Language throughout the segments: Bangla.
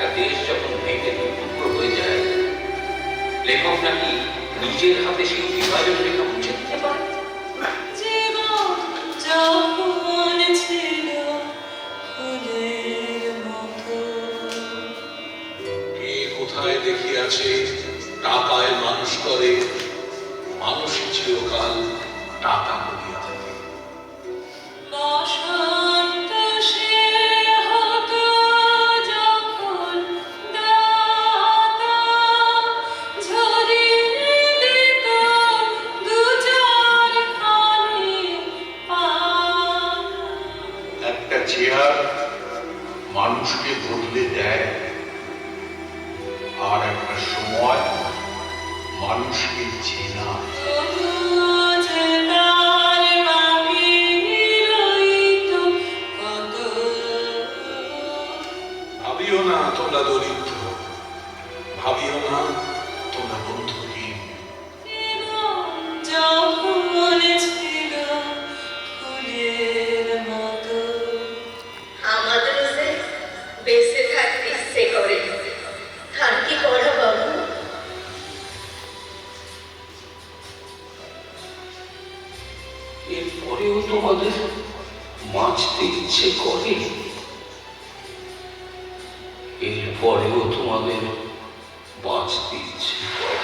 একটা দেশ যখন ভেঙে দুটুকরো হয়ে যায়, লেখক নাকি নিজের হাতে সেই বিভাজন রেখা মুছে দিতে পারে। কে কোথায় দেখিয়াছে টাকায় মানুষ করে, মানুষই চিরকাল টাকা করিয়া থাকে। একটা চেয়ার মানুষকে বদলে দেয়, আর একটা সময় মানুষকে চেনা। ভাবিও না তোমরা দরিদ্র, ভাবিও না তোমরা বন্ধুহীন। আমাদেরও যে বেঁচে থাকতে ইচ্ছে করে, আর কি করা বাবু? এরপরেও তোমাদের বাঁচতে ইচ্ছে করে, এরপরেও তোমাদের বাঁচতে ইচ্ছে করে।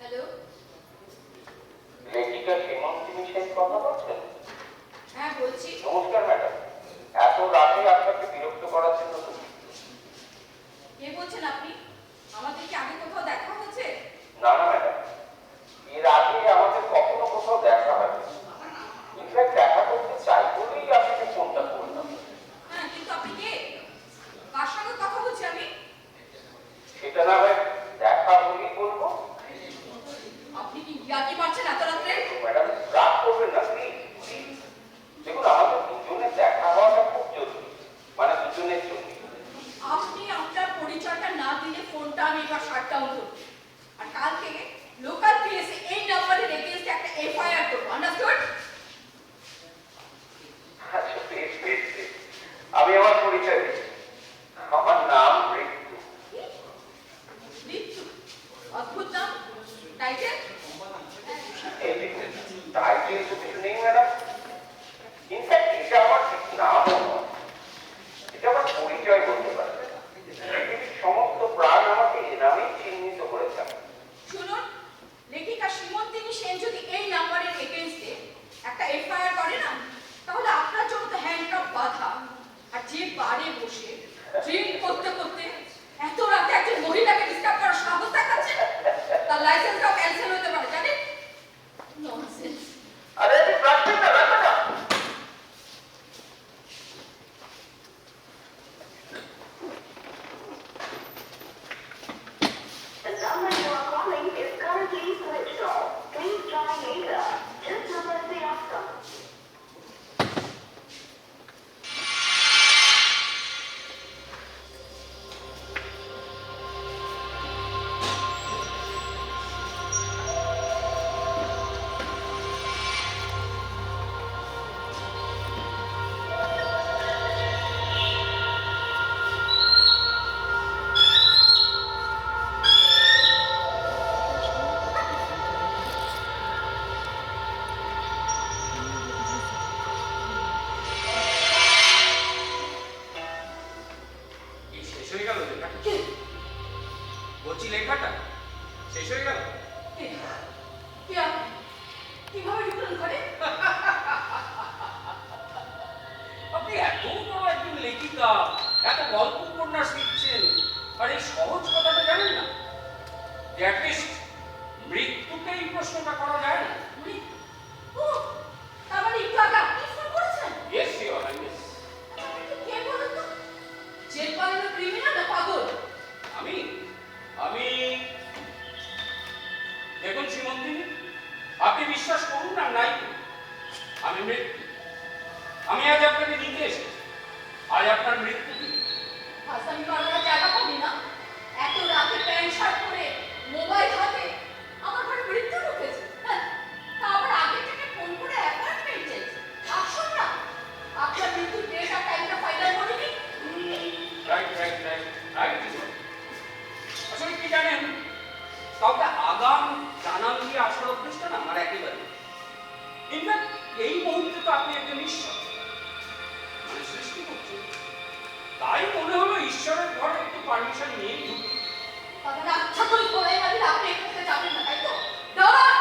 হ্যালো, লেখিকা সীমান্তিনী সেন কথা বলছেন? হ্যাঁ বলছি। নমস্কার ম্যাডাম, এত রাতে আপনাকে বিরক্ত করার জন্য কে বলছেন আপনি? আমাদের কি আগে কোথাও দেখা হয়েছে? না না ম্যাডাম, এর আগে আমাদের কখনো কোথাও দেখা হয়নি। ইনফ্যাক্ট দেখা করতে চাই বলেই আপনাকে ফোনটা করলাম। হ্যাঁ, কিন্তু আপনি কে? কার সঙ্গে কথা বলছি আমি? সেটা না হয় দেখা হলেই বলবো। আপনি কি ইয়ার্কি মারছেন এত রাত্রে? ম্যাডাম রাগ করবেন না প্লিজ। দেখুন, আমাদের দুজনের দেখা হওয়াটা খুব জরুরি, মানে দুজনের জন্য। আপনি আপনার পরিচয়টা না দিলে ফোনটা আমি এবার শাট ডাউন করব। আর কালকে লোকাল পিএসএ এই নাম্বারের এগেইনস্টে একটা এফআইআর করব। আন্ডারস্টুড? আচ্ছা বেশ বেশ বেশ। আমি আমার পরিচয় দিচ্ছি। আমার নাম মৃত্যু। মৃত্যু? অদ্ভুত নাম। টাইটেল? টাইটেল তো কিছু নেই ম্যাডাম। ইনফ্যাক্ট এটা আমার ঠিক নামও নয়, এটা আমার পরিচয় বলতে পারে। পৃথিবীর সমস্ত প্রাণ আমাকে এ নামেই চিহ্নিত করে থাকে। শুনুন, লেখিকা সীমান্তিনী সেন যদি এই নাম্বারের এগেইনস্টে একটা এফআইআর করে না, তাহলে আপনার জন্য তো হ্যান্ডকাপ বাঁধা। আর যে বারে বসে ড্রিঙ্ক করতে করতে এত রাতে একজন মহিলাকে ডিস্টার্ব করার সাহস দেখাচ্ছে, তার লাইসেন্সটাও ক্যান্সেল হতে পারে, জানেন? ননসেন্স। আরে আপনি রাখবেন না, রাখবেন না। The number you are calling is currently switched off. Please try later. Just number the option. শেষ হয়ে গেল লেখাটা? বলছি লেখাটা শেষ হয়ে গেল। কে? কে আপনি? কিভাবে ঢুকলেন ঘরে? আপনি এত বড় একজন লেখিকা, এত গল্প উপন্যাস লিখছেন, আর এই সহজ কথাটা জানেন না যে অ্যাটলিস্ট মৃত্যুকে এই প্রশ্নটা করা যায় না? ও, তার মানে একটু আগে আপনি ফোন করেছেন? Yes your highness. কে বলেন তো? জেল পালানো ক্রিমিনাল না পাগল? রাইট। আসলে কি জানেন, কাউকে আগাম জানান দিয়ে আসার অভ্যেসটা না আমার একেবারে। ইনফ্যাক্ট এই মুহূর্তে তো আপনি একজন ঈশ্বর মানে সৃষ্টি করছেন, তাই মনে হলো ঈশ্বরের ঘরে একটু পারমিশন নিয়েই ঢুকি। তাহলে আচ্ছা করে ঘোড়াই মারিলে আপনি এখানে যাবেন না, তাই তো? দাঁড়ান,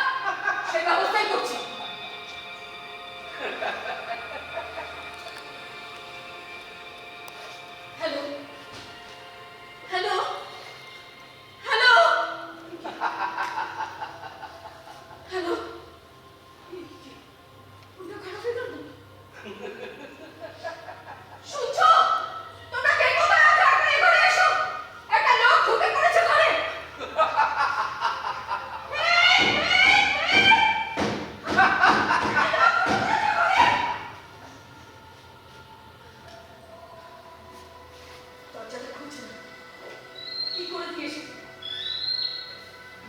সেই ব্যবস্থাই করছি। হ্যালো হ্যালো হ্যালো হ্যালো, ওটা খারাপ হয়ে গেল। শুনছো? তোমরা কে কোথায় আছো? এখনই ঘরে এসো। একটা লোক ঢুকে পড়েছে ঘরে। দরজাটা খুলছে না। কি করে দিয়ে এসেছে?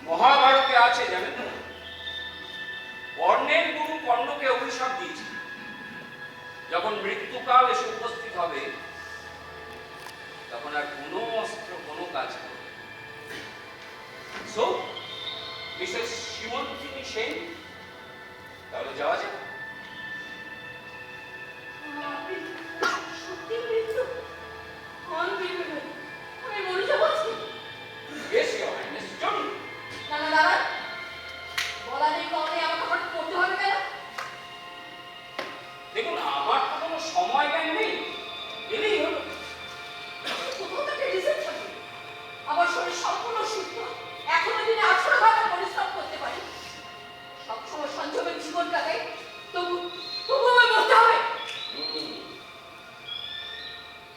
মহাভারতে আছে জানেন না, কর্ণের গুরু কর্ণকে অভিশাপ দিয়েছে, যখন মৃত্যুকাল এসে উপস্থিত হবে তখন আর কোনো অস্ত্র কোনো কাজ করবে। সো মিসেস সীমন্তিনী সেন, তাহলে যাওয়া যাক। আপনি সত্যি মৃত্যু? Unbelievable! আমি মরে যাবো আজকে। Yes, your highness, চলুন। না না দাঁড়ান, বলা নেই কখনো আমাকে হঠাৎ করতে হবে কেন? দেখুন, আমার তো কোনো সময় জ্ঞান নেই, এলেই হলো। কোথাও থেকে রিসেপ্ট থাকে, আমার শরীর সম্পূর্ণ সুস্থ, এখনো দিনে 18 ঘন্টা পরিশ্রম করতে পারি, সবসময় সংযমের জীবন কাটাই, তবু আমায় মরতে হবে।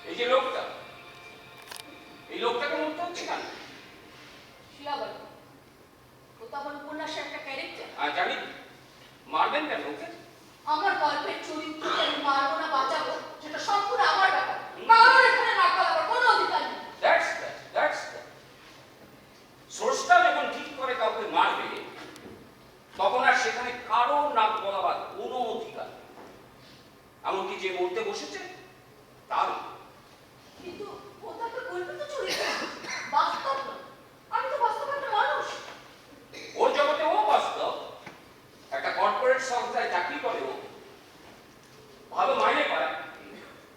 এই যে লোকটাকে মরতে হচ্ছে কেন? শিলাবতী, ও তো আমার উপন্যাসের একটা ক্যারেক্টার। জানি, মারবেন কেন ওকে? আমার গল্পের চরিত্রকে আমি মারবো না বাঁচাবো সেটা সম্পূর্ণ আমার ব্যাপার, কারোর এখানে নাক গলাবার কোনো অধিকার নেই। That's that. স্রষ্টা যখন ঠিক করে কাউকে মারবে, তখন আর সেখানে কারো নাক গলাবার কোনো অধিকার নেই। এমনকি যে মরতে বসেছে তারও। কিন্তু ও তো একটা কল্পিত চরিত্র, বাস্তব না। আমি তো বাস্তব একটা মানুষ। ওর জগতে ও বাস্তব, একটা কর্পোরেট সংস্থায় চাকরি করে, ও ভালো মাইনে পায়,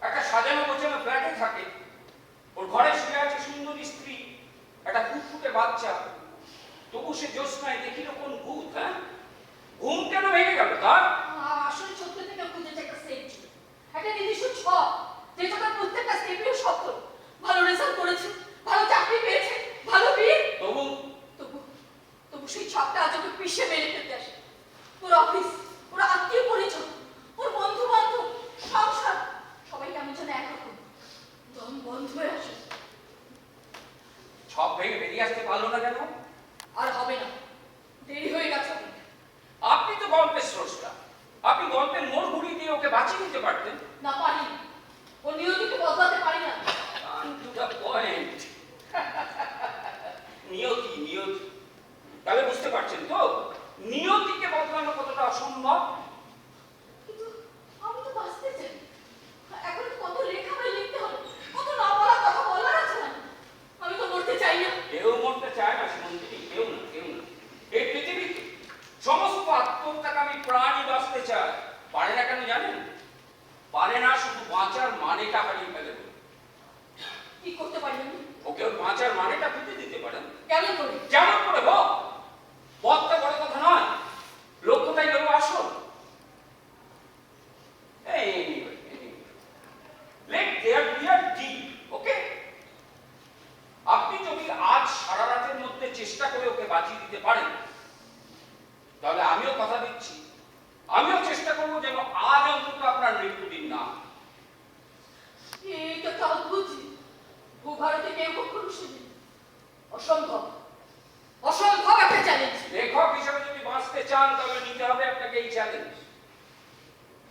একটা সাজানো গোছানো ফ্ল্যাটে থাকে, ওর ঘরে শুয়ে আছে সুন্দরী স্ত্রী, একটা ফুটফুটে বাচ্চা, তবু সে জ্যোৎস্নায় দেখিল কোন ভূত। হ্যাঁ, ঘুম কেন ভেঙে গেল তার? আসলে ছোট্ট থেকে খুঁজেছে একটা সেট, একটা নির্দিষ্ট ছক, যেটা তার প্রত্যেকটা স্টেপেও সফল। ভালো রেজাল্ট করেছে, ভালো চাকরি পেয়েছে, ভালো বিয়ে, তবু তবু সেই ছকটা আজ ওকে পিষে মেরে ফেলতে আসে। ওর অফিস, ওর আত্মীয় পরিচয়, ওর বন্ধু বান্ধব, সংসার, সবাই কেমন যেন একরকম দম বন্ধ হয়ে আসে। ছক ভেঙে বেরিয়ে আসতে পারলো না কেন? আর হবে না, দেরি হয়ে গেছে অনেক। আপনি তো গল্পের স্রষ্টা, আপনি গল্পের মোড় ঘুরিয়ে দিয়ে ওকে বাঁচিয়ে দিতে পারতেন। না পারি, ও নিয়তিকে বদলাতে পারি না। To the point. নিয়তি। তাহলে বুঝতে পারছেন তো নিয়তিকে বদলানো কতটা অসম্ভব? কিন্তু আমি তো বাঁচতে চাই, এখন তো কত লেখা বই লিখতে হবে, কত না বলা কথা বলার আছে না। আমি তো মরতে চাই না। কেউ মরতে চায় না সীমন্তিনী, কেউ না। এই পৃথিবীতে সমস্ত আত্মত্যাগামী প্রাণী বাঁচতে চায়, পারে না কেন জানেন? পারে না শুধু বাঁচার মানেটা হারিয়ে ফেলে। কি করতে পারি আমি? ওকে ওর বাঁচার মানেটা বুঝে দিতে পারেন। কেমন করে? যেমন করে হোক, পথটা বড় কথা নয়, লক্ষ্যটাই হলো আসল। Anyway, let there be a deal, okay? আপনি যদি আজ সারা রাতের মধ্যে চেষ্টা করে ওকে বাঁচিয়ে দিতে পারেন, তাহলে আমিও কথা দিচ্ছি, আমিও চেষ্টা করবো যেন আজ অন্তত আপনার মৃত্যুদিন না। এটা তো অদ্ভুত, ভূভারতে কেউ কখনো শুনি। অসম্ভব একটা চ্যালেঞ্জ। লেখক হিসেবে যদি বাঁচতে চান তাহলে নিতে হবে আপনাকে এই চ্যালেঞ্জ।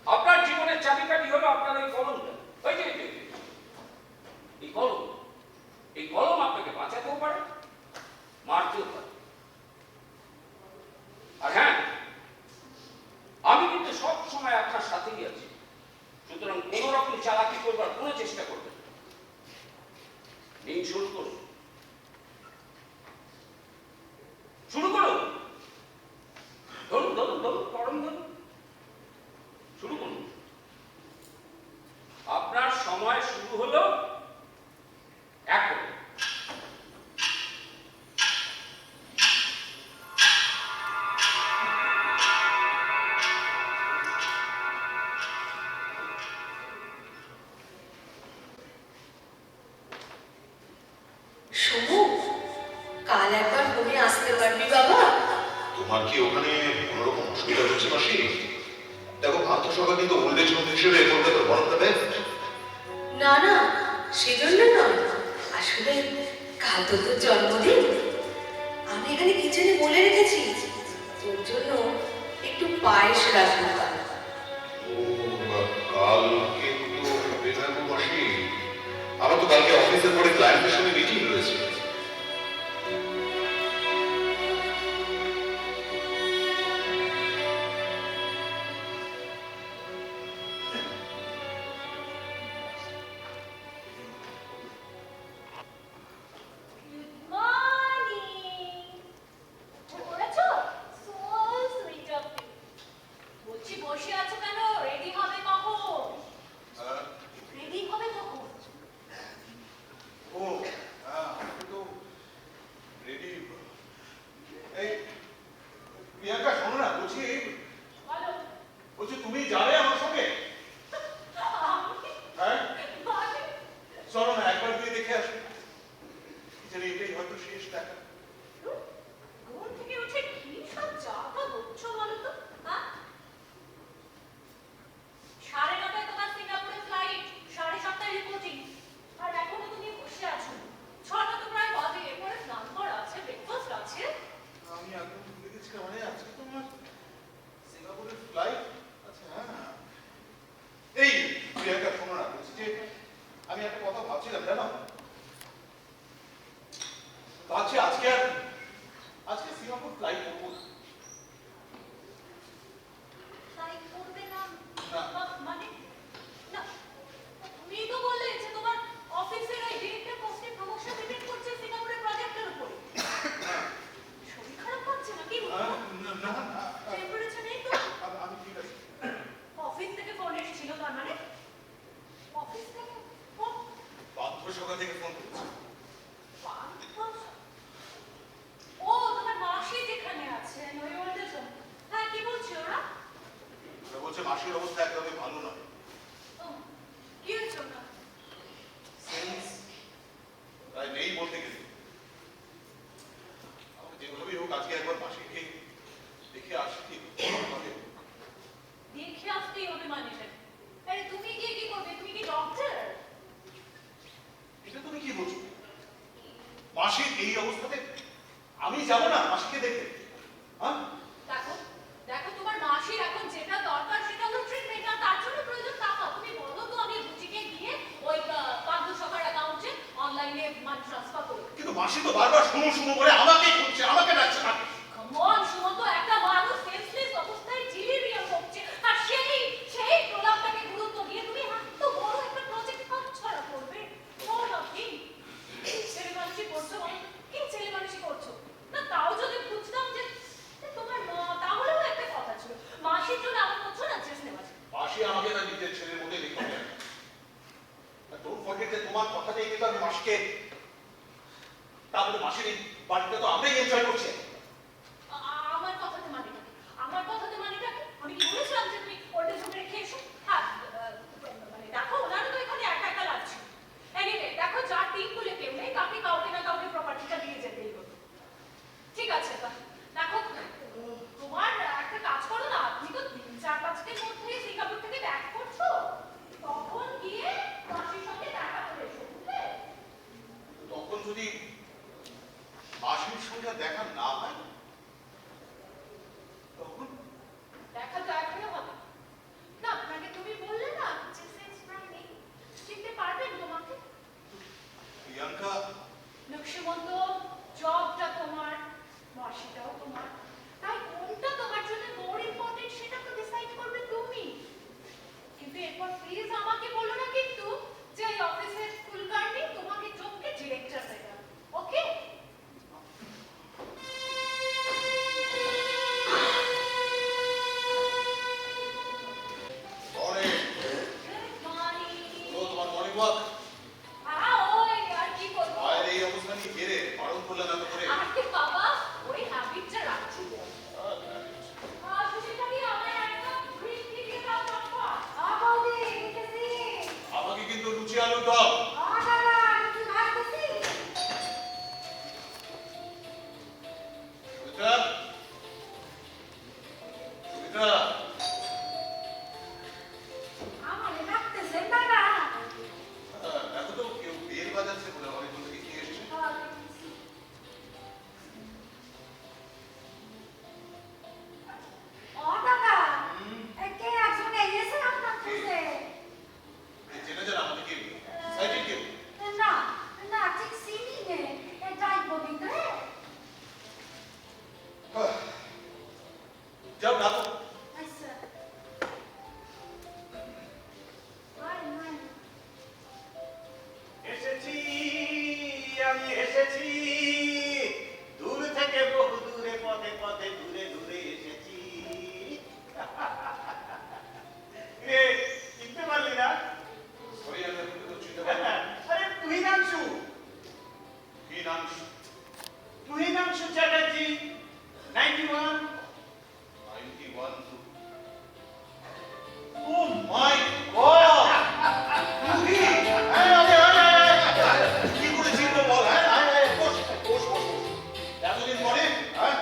আপনার জীবনের চাবিকাঠি হলো আপনার ওই কলমটা, ওই যে এই কলম আপনাকে বাঁচাতেও পারে, মারতেও পারে। আর হ্যাঁ, আমি কিন্তু সব সময় আপনার সাথেই আছি, সুতরাং কোন রকম চালাকি করবার কোনো চেষ্টা করবেন না। নিন শুরু করুন, শুরু করুন, ধরুন ধরুন ধরুন, করুন ধরুন, শুরু করুন। আপনার সময় শুরু হলো এখন। শুভু, কাল একবার ঘুরে আসতে পারবি বাবা? তোমার কি ওখানে কোনোরকম অসুবিধা হচ্ছে মাসি? দেখো আত্মসভা কিন্তু ওল্ড হোম হিসেবে কলকাতার ওয়ান অফ দ্য বেস্ট। না না, সেজন্য নয়, আসলে কাল তো তোর জন্মদিন। আমি এখানে কিচেনে বলে রেখেছি তোর জন্য একটু পায়েস রাখবো কাল। ও কাল কিন্তু বেনাবো মাসি, আমার তো কালকে অফিসের পরে ক্লায়েন্টের সঙ্গে মিটিং রয়েছে। বলছি বসে আছো কেন? রেডি হবে কখন? রেডি হবে কখন? ও আমি তো রেডি। এই প্রিয়াঙ্কা শোনো না, বলছি বলো। তুমি যাবে আমার সঙ্গে? হ্যাঁ মানে? চলো না একবার গিয়ে দেখে আসো, কিচেনে এটাই হয়তো শেষ দেখা। ঘুম থেকে উঠে কি সব জাতা বলছো বলো তো? হ্যাঁ? 9:30 তোমার সিঙ্গাপুরে ফ্লাইট, 7:30 রিপোর্টিং, আর এখনো তুমি বসে আছো। 6টা তো প্রায় বাজে, এরপরে স্নান করা আছে, ব্রেকফাস্ট আছে। আমি একদম ভুলে গেছিলাম, মানে আজকে তোমার সিঙ্গাপুরের ফ্লাইট। আচ্ছা হ্যাঁ, এই প্রিয়াঙ্কা শোনো না, বলছি যে আমি একটা কথা ভাবছিলাম জানো, ভাবছি আজকে সিঙ্গাপুর ফ্লাইট করবো না। ফ্লাইট করবে না? না। মানে না, তুমি তো বললে যে তোমার অফিসের ওই ডিরেক্টর পোস্টে প্রমোশন ডিপেন্ড করছে সিঙ্গাপুরের প্রজেক্টের উপরে। শরীর খারাপ করছে নাকি? না টেম্পারেচার নেই তো? আমি ঠিক আছে। অফিস থেকে ফোন এসেছিল, তার মানে অফিস থেকে ফোন? বাধ্যসভা থেকে ফোন করছি। ও তোমার মাসি যেখানে আছেন ওই ওল্ড এজ হোম। হ্যাঁ, কি বলছে ওরা? ওরা বলছে মাসির অবস্থা একদমই ভালো নয়। ও, কি হয়েছে ওটা? সেন্স প্রায় নেই বলতে গেলে। আমাকে যেভাবেই হোক আজকে একবার মাসিকে দেখে আসি কি হবে। দেখে আসতেই হবে মানে? আরে তুমি গিয়ে কি করবে? তুমি কি ডক্টর? এটা তুমি কি বলছো? মাসির এই অবস্থাতে আমি যাব না মাসিকে দেখতে? হ্যাঁ দেখো দেখো, তোমার মাসির এখন যেটা দরকার সেটা হলো ট্রিটমেন্ট, আর তার জন্য প্রয়োজন টাকা। তুমি বলো তো, আমি বুটিকে গিয়ে ওই পাঠ্যসভার অ্যাকাউন্টে অনলাইনে মানি ট্রান্সফার করব। কিন্তু মাসি তো বারবার শুনো শুনো করে আমাকেই খুঁজছে, আমাকে ডাকছে না। কমন, সুমন্ত, একটা মানুষ সেন্সলেস অবস্থায় ডিলিরিয়াম করছে, আর সেই প্রলাপটাকে গুরুত্ব দিয়ে তুমি এত বড় একটা প্রজেক্ট হাতছাড়া করবে? বলো কি ছেলে মানুষই করছো? বলো কি ছেলে মানুষই করছো? না তাও যদি বুঝতাম যে তোমার মা, তাহলেও একটা কথা ছিল। মাসির জন্য আমার করছো না চেষ্টা নেওয়া। মাসি আমাকে তার নিজের ছেলের মধ্যে দেখতে চায়। ডোন্ট ফরগেট যে তোমার কথাটাই কিন্তু আমি মাসিকে, তাহলে মাসির এই বাড়িটা তো আমরাই এনজয় করছি। আমার কথাতে মানে কি? আমার কথাতে মানেটা কি? আমি কি বলেছিলাম যে তুমি ওল্ড এজ হোমে রেখে এসো? হ্যাঁ, মানে দেখো ওনারও তো এখানে একা একা লাগছে। এনিওয়ে দেখো, যার টিম বলে কেউ নেই, কাউকে না কাউকে প্রপার্টিটা দিয়ে যেতেই হতো। ঠিক আছে, দেখো তোমার একটা কাজ করো না, তুমি তো 3-4-5 দিনের মধ্যে সিঙ্গাপুর থেকে ব্যাক করছো, তখন গিয়ে মাসির সঙ্গে দেখা করে এসো, বুঝলে? তখন যদি মাসির সঙ্গে দেখা না হয় তখন দেখা তো এখনো হবে না। আপনাকে তুমি বললে না যে সেন্স প্রায় নেই, চিনতে পারবেন তোমাকে? প্রিয়াঙ্কা লক্ষ্মীমন্ত, জবটা তোমার, মাসিটাও তোমার, তাই কোনটা তোমার জন্য মোর ইম্পর্টেন্ট সেটা তো ডিসাইড করবে তুমি। কিন্তু এরপর প্লিজ আমাকে বলো না কিন্তু যে এই অফিসের কুলকার্নি তোমাকে চোখকে ঝেড়ে আমি এসেছি, দূর থেকে বহু দূরে, পথে পথে দূরে দূরে এসেছি। রে, চিনতে পারলি না? সরি, আমি আপনাকে তো চিনতে পারি না। আরে তুহিনাংশু, কি নাম? তুহিনাংশু চ্যাটার্জি, 91। 91। Oh my God! তুই? কি করে চিনবো বল? বস, বস, বস, বস। এতদিন পরে, হ্যাঁ?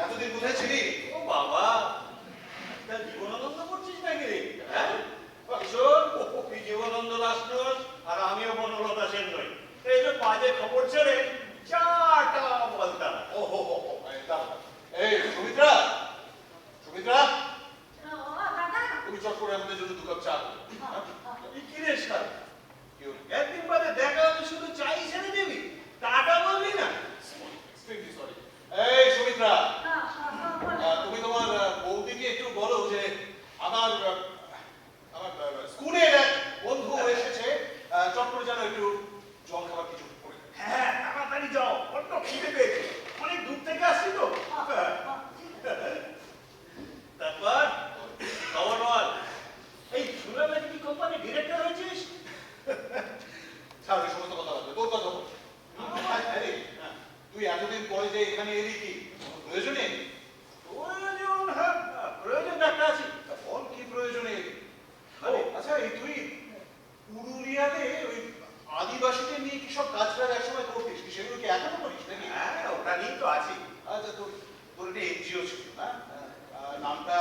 এতদিন কোথায় ছিলি? ও বাবা, তা জীবনানন্দ করছিস নাকি রে? হ্যাঁ? শোন, তুই জীবনানন্দ দাস নস, আর আমিও বনলতা সেন নই। এই যে বাজে খবর ছেড়ে চাটা বলতাম। ও হো হো হো, এই সুমিত্রা, সুমিত্রা, তুমি চট করে আমাদের জন্য 2 কাপ চা করো। হ্যাঁ? এই কি রে সার? কি হলো? একদিন বাদে দেখা হলে শুধু চাই ছেড়ে দিবি, টাটা বলবি না? Extremely sorry. এই সুমিত্রা, তুমি তোমার বৌদিকে একটু বলো যে আমার স্কুলের এক বন্ধু এসেছে, চট করে যেন একটু জল খাবার কিছু করে দেয়। হ্যাঁ, তাড়াতাড়ি যাও, বড্ড খিদে পেয়েছে, অনেক দূর থেকে আসছি তো। তারপর খবর বল। এই শুনলাম নাকি তুই কোম্পানি ডিরেক্টর হয়েছিস? ছাড় ওই সমস্ত কথা বলবে, তোর কথা বল। আরে, তুই এতদিন পরে যে এখানে এলি কি কোনো প্রয়োজন নেই? প্রয়োজন, হ্যাঁ, প্রয়োজন একটা আছে। তা বল কি প্রয়োজনে এলি? আচ্ছা, এই তুই পুরুলিয়াতে ওই আদিবাসীদের নিয়ে কি সব কাজটাজ একসময় করতিস, কি সেগুলো কি এখনো করিস নাকি? হ্যাঁ, ওটা নিয়েই তো আছি। আচ্ছা, তোর তোর একটা এনজিও ছিল না? নামটা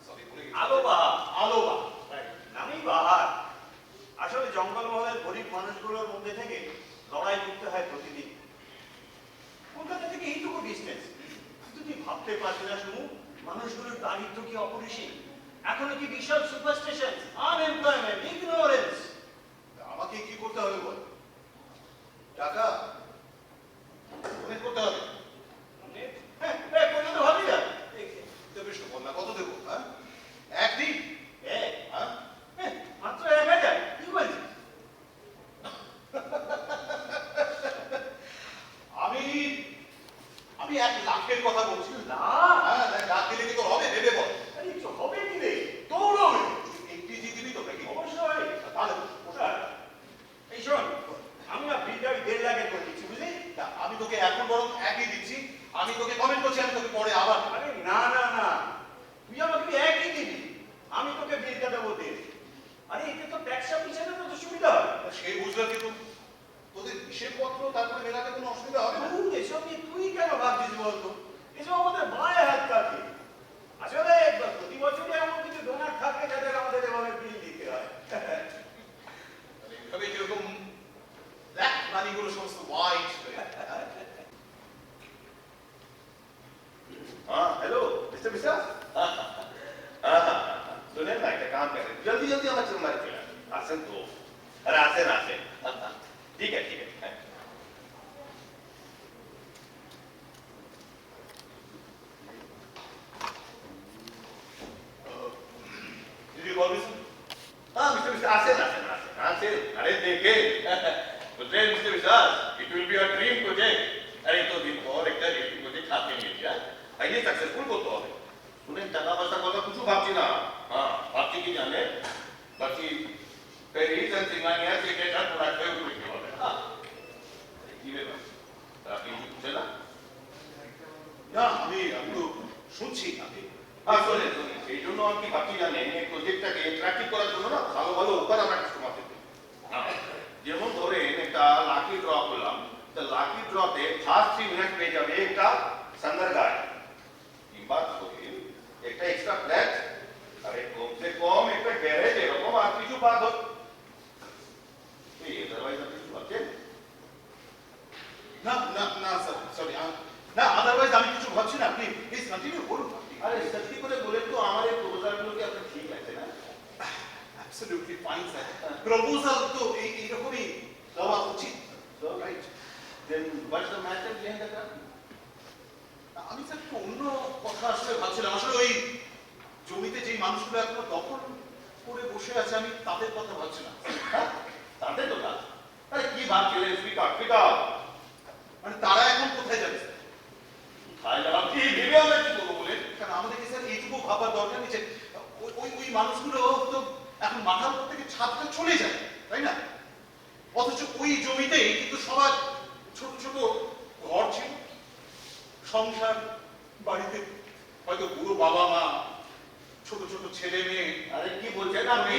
সরি ভুলে গেছি। আলো বাহার। আলো বাহার। নামই বাহার। আসলে জঙ্গলমহলের গরিব মানুষগুলোর মধ্যে থেকে লড়াই করতে হয় প্রতিদিন। কলকাতা থেকে এইটুকু ডিস্টেন্স, তুই ভাবতে পারবি না শুনু, মানুষগুলোর দারিদ্র কি অপরিসীম, এখনো কি বিশাল সুপারস্টেশন, আনএমপ্লয়মেন্ট, ইগনোরেন্স। আমাকে কি করতে হবে বল? টাকা ডোনেট করতে হবে। হ্যাঁ, কোনো তো ভাবি না। দেবেশ তো বল না, কত দেবো? হ্যাঁ, একদিন? হ্যাঁ, হ্যাঁ, মাত্র 1000, কি বলছিস? আমি 1 লাখের কথা বলছি না, হ্যাঁ, 1 লাখ দিলে কি তোর হবে? ভেবে বল। আরে কিছু হবে কি রে? দৌড়বে। একটি দিবি তো নাকি? অবশ্যই। তাহলে ওটা, এই শোন, আমি না বিলটা 1.5 লাখের করে দিচ্ছি, বুঝলি? না, আমি তোকে এখন বরং একই দিচ্ছি। আমি তোকে কমেন্ট করছি, আমি তোকে পরে আবার দেবো। আরে না না না, তুই আমাকে একই দিবি, আমি তোকে বিলটা দেবো দে। আরে এতে তো ট্যাক্সটা পিছনে তো সুবিধা হয়। সে বুঝলাম, কিন্তু তোদের হিসেবপত্র তারপরে মেলাতে কোনো অসুবিধা হবে না? তুই এসব নিয়ে তুই কেন ভাবছিস বলতো? এসব আমাদের বাঁয়ে হাত কাটে। আসলে প্রতি বছরই এমন কিছু ডোনার থাকে যাদের আমাদের এভাবে বিল দিতে হয়। এইভাবে যেরকম ব্ল্যাক মানিগুলো সমস্ত হোয়াইট হয়ে हाँ हेलो मिस्टर विश्वास। हाँ सुने ना, एक काम करें, जल्दी जल्दी हमारे चेम्बर चला आसन तो, अरे आसन आसन, ठीक है ठीक है। Did you call me, sir? हाँ मिस्टर विश्वास, आसन आसन आसन आसन, अरे देखे मुझे मिस्टर विश्वास, it will be a dream project। अरे तो दिन और एक ड्रीम प्रोजेक्ट हाथ में लिया, आइए सक्सेसफुल করতে হবে। শুনে টাকা পয়সা কথা কিছু ভাবছি না, হ্যাঁ ভাবছি কি জানে, বাকি প্যারিস আর সিঙ্গাপুর থেকে এটা পুরো করে উঠতে হবে। হ্যাঁ কি ব্যাপার, আপনি বুঝছেন না? না, আমি তো শুনছি। হ্যাঁ শোনেন শোনেন, সেই জন্য আমি কি ভাবছি জানেন, এই প্রজেক্টটাকে অ্যাট্রাক্টিভ করার জন্য না ভালো ভালো অফার আমরা কাস্টমার দেবো। যেমন ধরেন একটা লাকি ড্র করলাম, তো লাকি ড্রতে ফার্স্ট 3 মিনিট পেয়ে যাবে একটা সান্দার গাড়ি, কিংবা ধরেন একটা এক্সট্রা ফ্ল্যাট, আরে কমসে কম একটা গ্যারেজ, এরকম আর কিছু বাদ হোক। এই আদারওয়াইজ আপনি কিছু ভাবছেন? না না না স্যার, সরি, না, আদারওয়াইজ আমি কিছু ভাবছি না। আপনি প্লিজ কন্টিনিউ করুন। আরে সত্যি করে বলে তো আমার এই প্রপোজালগুলো কি আপনার ঠিক আছে না? Absolutely fine sir. প্রপোজাল তো এইরকমই দেওয়া উচিত। So, right. Then what's the matter behind the crowd? আমি স্যার একটু অন্য কথা আসলে ভাবছিলাম। আসলে ওই জমিতে যে মানুষগুলো এখনো দখল করে বসে আছে, আমি তাদের কথা ভাবছিলাম। হ্যাঁ? তাদের তো কাজ। আরে কি ভাবছিলেন? Speak out, speak out. মানে তারা এখন কোথায় যাবে স্যার? তাই যাওয়া কি ভেবে আমরা কি করবো বলে? কারণ আমাদেরকে স্যার এইটুকু ভাবার দরকার নেই যে ওই মানুষগুলো তো এখন মাথার উপর থেকে ছাদটা চলে যায়, তাই না? অথচ ওই জমিতেই কিন্তু সবার ছোট ছোট ঘর ছিল, সংসার, বাড়িতে হয়তো বুড়ো বাবা মা, ছোট ছোট ছেলে মেয়ে। আরে কি বলছেন আপনি?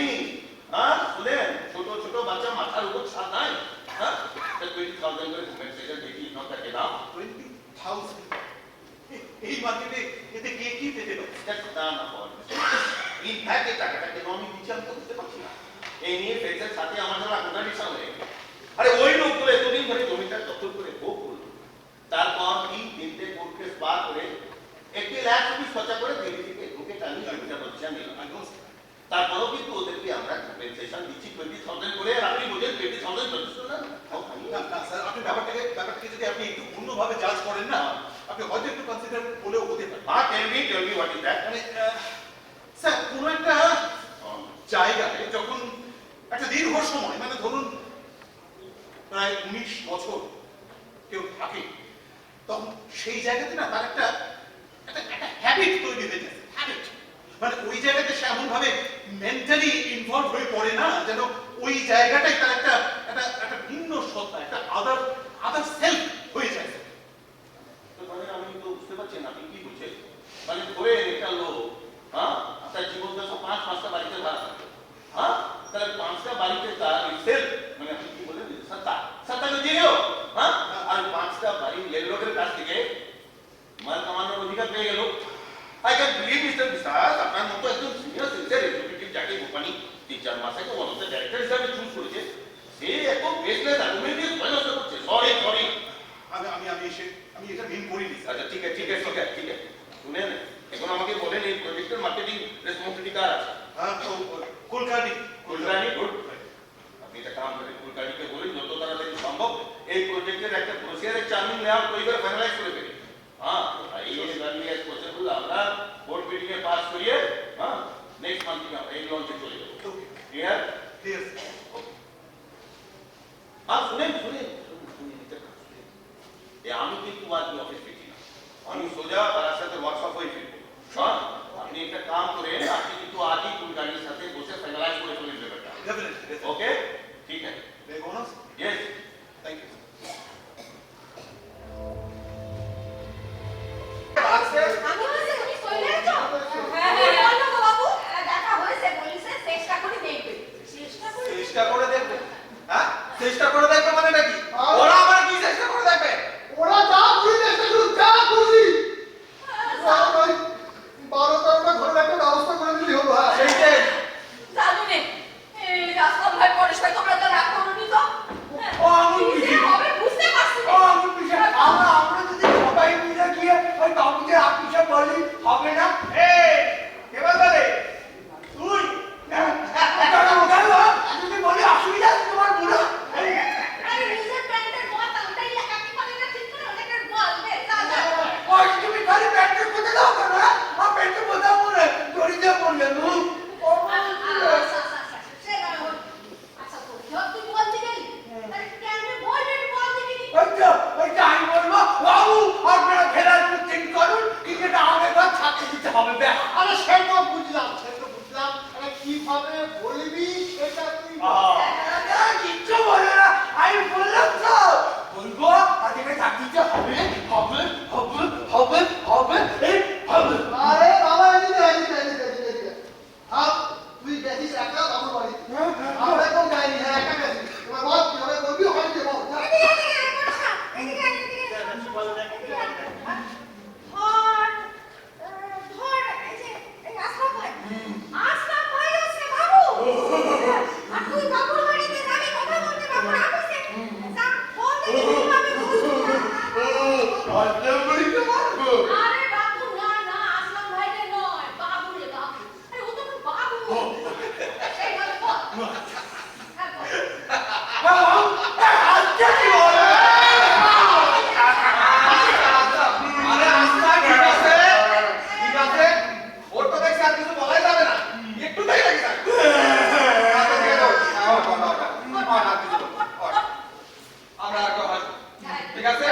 হ্যাঁ শুনেন, ছোট ছোট বাচ্চা মাথার উপর ছাদ নাই। হ্যাঁ 20,000 করে কম্পেনসেশন দেখি নটাকে দাও। 20,000 এই মার্কেটে এতে কে কি পেতে পারে? না না ইনফ্যাক্ট এই টাকাটা কেন আমি দিচ্ছি আমি তো বুঝতে পারছি না। এই নিয়ে ফেসের সাথে আমার যারা কোনারিশা হয়ে গেল। আরে ওই লোকগুলো এতদিন ধরে জমিটা দখল করে ভোগ করলো, তারপর 3-3টে কোর্ট কেস পার করে 1 লাখ রুপি খরচা করে দিল্লি থেকে ঢুকে টানি জমিটা পজিশন নিল। তারপরেও কিন্তু ওদেরকে আমরা কম্পেনসেশন দিচ্ছি 20,000 করে। আর আপনি বলেন 20,000 যথেষ্ট না? না স্যার, আপনি ব্যাপারটাকে যদি আপনি একটু অন্যভাবে জাজ করেন না, আপনি হয়তো একটু কনসিডার হলেও হতে পারে। হ্যাঁ tell me what is that? মানে স্যার কোনো একটা জায়গায় যখন একটা দীর্ঘ সময়, মানে ধরুন প্রায় 19 বছর কেউ থাকে, তখন সেই জায়গাতে না তার একটা হ্যাবিট তৈরি হয়ে যায়। হ্যাবিট মানে ওই জায়গাতে সে এমন ভাবে মেন্টালি ইনভলভ হয়ে পড়ে না যেন ওই জায়গাটাই তার একটা ভিন্ন সত্তা, একটা আদার সেলফ হয়ে যায়। তো মানে আমি তো বুঝতে পারছি না আপনি কি বলছেন। মানে ধরে একটা লোক, হ্যাঁ তার জীবন দশা 5-5টা বাড়িতে ভাড়া থাকে। হ্যাঁ তাহলে 5টা বাড়িতে তার সেলফ, মানে আপনি কি বলেন সত্তাকে দিয়ে গেল। হ্যাঁ আর 5টা বাড়ি ল্যান্ডলর্ডের কাছ থেকে মাল কামানোর অধিকার পেয়ে গেল। আই ক্যান বিলিভ মিস্টার বিশ্বাস, আপনার মতো একজন সিনিয়র সিনসিয়ার এক্সিকিউটিভ যাকে কোম্পানি 3-4 মাস আগে ওয়ান অফ দ্য ডাইরেক্টর হিসাবে চুজ করেছে, সে এখন বেসলেস আর্গুমেন্ট দিয়ে ভয় নষ্ট করছে। সরি আমি এটা মেন করিনি স্যার। আচ্ছা ঠিক আছে শুনেন, এখন আমাকে বলেন এই প্রজেক্টের মার্কেটিং রেসপন্সিবিলিটি কার আছে? হ্যাঁ তো কলকাতা কুলকার্নি। গুড, আপনি এটা কাম করেন, কুলকার্নিকে বলেন যত তাড়াতাড়ি সম্ভব এই প্রজেক্টের একটা ব্রোশিয়ারের চার্মিং লেআউট তৈরি করে ফাইনালাইজ করে ফেলি। হ্যাঁ এই আর্লি অ্যাজ পসিবল আমরা বোর্ড মিটিং এ পাস করিয়ে হ্যাঁ নেক্সট মান্থ এই লঞ্চে চলে যাবো। ক্লিয়ার? ক্লিয়ার। হ্যাঁ শুনেন আমি কিন্তু আজ অফিস ফিরছি না, আমি সোজা তার সাথে হোয়াটসঅ্যাপ হয়ে ফিরবো। হ্যাঁ আপনি একটা কাম করেন, আপনি কিন্তু আজই কুলকার্নির সাথে বসে ফাইনালাইজ করে ফেলেন ব্যাপারটা। ডেফিনেটলি। ওকে ঠিক আছে। Yes thank you. আমি বলছি উনি চলে এসো। হ্যাঁ বলো গো বাবু, দেখা হয়েছে পুলিশের, চেষ্টা করে দেখবে। চেষ্টা করে দেখবে? হ্যাঁ চেষ্টা করে দেখবে মানে নাকি? ওরা আবার কি চেষ্টা করে দেখবে? ওরা যা খুশি চেষ্টা করুক, যা খুশি। ওই 12-13টা ঘরের একটা ব্যবস্থা করে দিলি হলো। হ্যাঁ সেইটাই। জানো নে, এই রাস্তা ভাই পরিষ্কার তোমরা তো রাগ করোনি তো? ও আমি কি যে হবে বুঝতে পারছি না। ও আমি পিছে আমরা যদি সবাই মিলে গিয়ে ওই বাবুকে আপিসে বলি হবে না? এই কেবল বলে তুই যদি বলি অসুবিধা আছে তোমার বুড়ো? আরে নিজের প্যান্টের বোতাম ওটাই লাগাতে পারে না ঠিক করে, ওটাকে বলবে দাদা। ওই তুমি খালি প্যান্টের কোথায় দাও কেন? আর প্যান্টের কোথায় পরে দড়িতে পড়লে নু আচ্ছা তো তুই বলতে গেলি তাহলে কেন বলবি বলতে গেলি? ওইটা আমি বলবো বাবু আপনারা খেলার চেঞ্জ করুন, ক্রিকেট আমাদের ঘর ছাড়তে দিতে হবে। ব্যাস আরে সে তো বুঝলাম। আরে কিভাবে বলবি সেটা তুই কিচ্ছু বলে না, আমি বললাম তো বলবো আজকে চাকরিতে হবে হবে হবে হবে হবে এই হবে। আরে বাবা এদিকে। তুই গেছিস একটা বাবুর বাড়িতে, আমরা এখন যাইনি। হ্যাঁ একা গেছি। এবার বল কিভাবে বলবি ওখানে গিয়ে বল। আরে বাবু না না, আসলাম ভাইকে নয়, বাবু রে বাবু। আরে ও তো আমার বাবু। এই বলে বল। আজকে কি বলে? আরে আস্তা ঠিক আছে ওর তো দেখছি আর কিছু বলাই যাবে না, একটু দেরি লাগে না। আমরা একটু হাসবো, ঠিক আছে?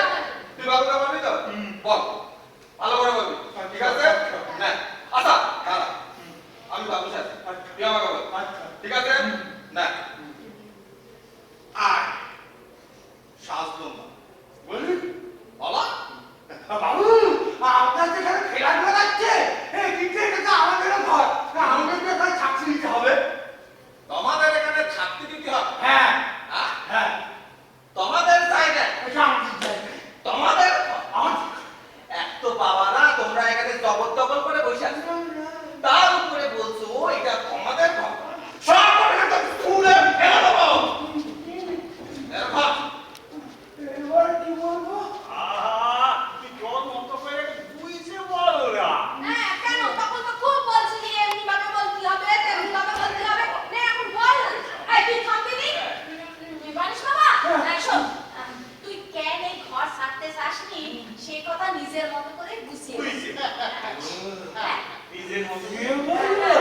সাজলো না। বলুন বলা বাবু, আপনার যেখানে খেলাধুলা লাগছে কিন্তু এটা তো আমাদেরও ঘর, আমাদেরকে এখানে থাকতে দিতে হবে। তোমাদের এখানে থাকতে দিতে হবে? হ্যাঁ হ্যাঁ? হ্যাঁ, তোমাদের জায়গা, এটা আমাদের জায়গা। তোমাদের আমার এক তো বাবারা তোমরা এখানে জবর জবর করে বসে আছো, তার উপরে বলছো এটা তোমাদের ঘর। সব কটাকে তো স্কুলে ফেলে দেবো। এর ঘর। এবার কি বলবো? তুই তোর মতো করে বুঝে বল না। হ্যাঁ কেন তখন তো খুব বলছিলি এমনি ভাবে বলতে হবে তেমনি ভাবে বলতে হবে নে এখন বল এই তুই থামবি নি বানিস বাবা শোন তুই কেন এই ঘর ছাড়তে চাসনি সে কথা নিজের মতো করে বুঝিয়ে হ্যাঁ নিজের মতো নিয়ে বলবো?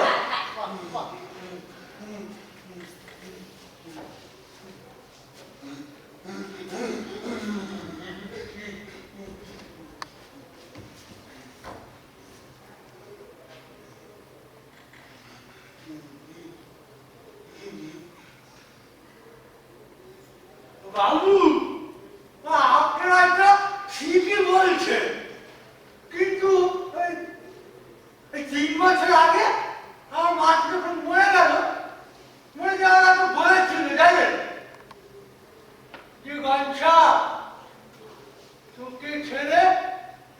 বাবু, আপনারা তো ঠিকই বলছেন, কিন্তু এই 3 বছর আগে আমার মা যখন মরে গেল, মরে যাওয়ার আগে বলেছিল জানেন যে গঞ্জা তোকে ছেড়ে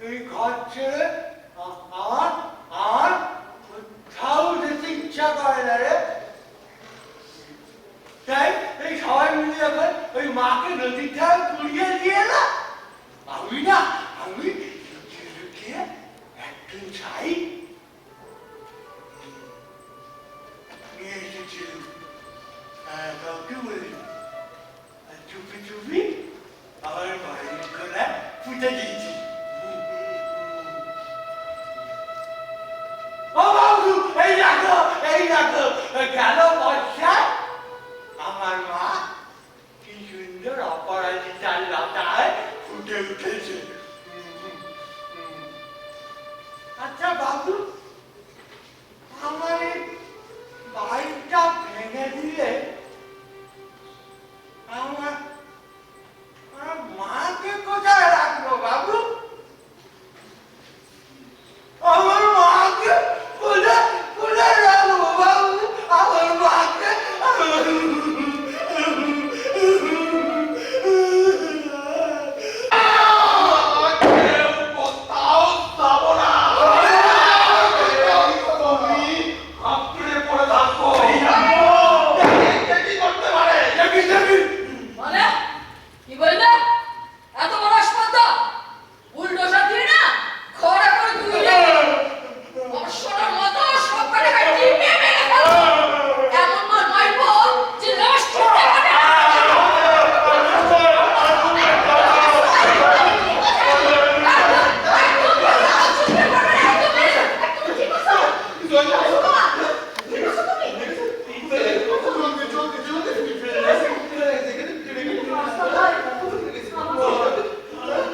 এই ঘর ছেড়ে আর কোথাও যেতে ইচ্ছা করে না রে। তাই এই সবাই মিলে যখন ওই মাকে নদীর ধারে পুড়িয়ে দিয়ে এলো, আমি লুকিয়ে লুকিয়ে একদিন যাই নিয়ে এসেছিলাম। কাউকে বলি চুপি চুপি আমার বাড়ির গোড়ায় পুঁতে দিয়েছি। ও বাবু, এই দেখো গেল বর্ষায় আমার মা কি সুন্দর অপরাজিতার লতায় ফুটে উঠেছে। আচ্ছা বাবু, আমার এই বাড়িটা ভেঙে দিলে আমার মাকে কোথায় রাখবো বাবু? আমার মাকে কোথায় রাখবো বাবু? আমার মাকে মানে কি বলবে এত বড় স্পর্ধা বুলডোজার দিয়ে না ঘরে করে তুলে বর্ষণের মতো সব কটাকে টিপে মেরে ফেলবো এমন মার মারবো যে লাশ ছুটে যাবে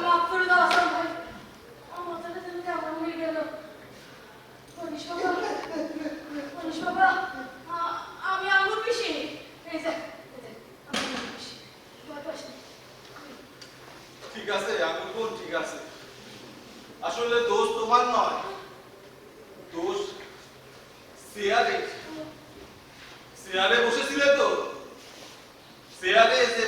মাফ করে দাও আসাম ভাই আমার মাথাটা যেন কেমন হয়ে গেল মনীষ বাবা আমি আঙুর পিসি এই যে আমি আঙুর পিসি ভয় পাস না। ঠিক আছে আঙুর বোন, ঠিক আছে। আসলে দোষ তোমার নয়, দোষ চেয়ারে বসেছিলে তো, চেয়ারে এসে